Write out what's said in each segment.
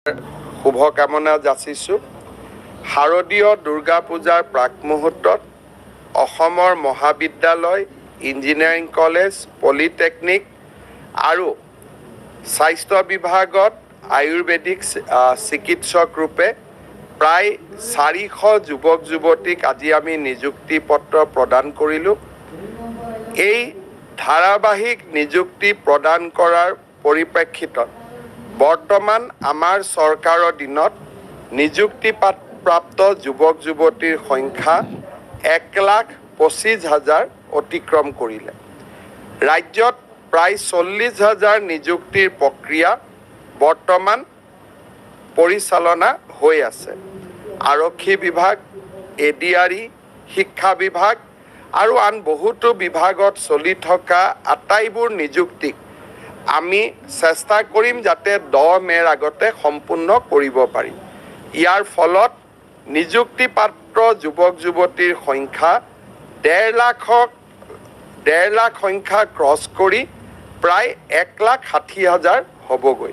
শুভকামনা যাচিছোঁ। শাৰদীয় দুৰ্গা পূজাৰ প্ৰাক মুহূৰ্তত অসমৰ মহাবিদ্যালয়, ইঞ্জিনিয়াৰিং কলেজ, পলিটেকনিক আৰু স্বাস্থ্য বিভাগত আয়ুৰ্বেদিক চিকিৎসক ৰূপে প্ৰায় 400 যুৱক যুৱতীক আজি আমি নিযুক্তি পত্ৰ প্ৰদান কৰিলোঁ। এই ধাৰাবাহিক নিযুক্তি প্ৰদান কৰাৰ পৰিপ্ৰেক্ষিতত বৰ্তমান আমাৰ চৰকাৰৰ দিনত নিযুক্তিপ্ৰাপ্ত যুৱক যুৱতীৰ সংখ্যা 1,25,000 অতিক্ৰম কৰিলে। ৰাজ্যত প্ৰায় 40,000 নিযুক্তিৰ প্ৰক্ৰিয়া বৰ্তমান পৰিচালনা হৈ আছে। আৰক্ষী বিভাগ, এডিআৰই, শিক্ষা বিভাগ আৰু আন বহুতো বিভাগত চলি থকা আটাইবোৰ নিযুক্তিক আমি চেষ্টা কৰিম যাতে 10 মে'ৰ আগতে সম্পূৰ্ণ কৰিব পাৰি। ইয়াৰ ফলত নিযুক্তিপ্ৰাপ্ত যুৱক যুৱতীৰ সংখ্যা 1.5 লাখ সংখ্যা ক্ৰছ কৰি প্ৰায় 1,60,000 হ'বগৈ।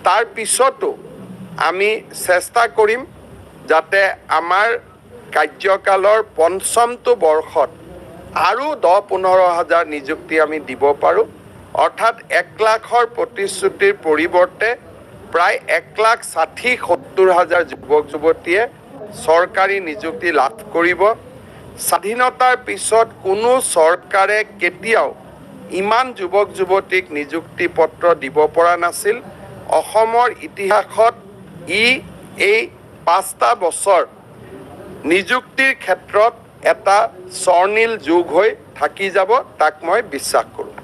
তাৰ পিছতো আমি চেষ্টা কৰিম যাতে আমাৰ কাৰ্যকালৰ পঞ্চমটো বৰ্ষত আৰু 10-15,000 নিযুক্তি আমি দিব পাৰোঁ। অৰ্থাৎ 1 লাখৰ প্ৰতিশ্ৰুতিৰ পৰিৱৰ্তে প্ৰায় 1,60,000-1,70,000 যুৱক যুৱতীয়ে চৰকাৰী নিযুক্তি লাভ কৰিব। স্বাধীনতাৰ পিছত কোনো চৰকাৰে কেতিয়াও ইমান যুৱক যুৱতীক নিযুক্তি পত্ৰ দিব পৰা নাছিল। অসমৰ ইতিহাসত এই 5টা বছৰ নিযুক্তিৰ ক্ষেত্ৰত এটা স্বৰ্ণীল যুগ হৈ থাকি যাব, তাক মই বিশ্বাস কৰোঁ।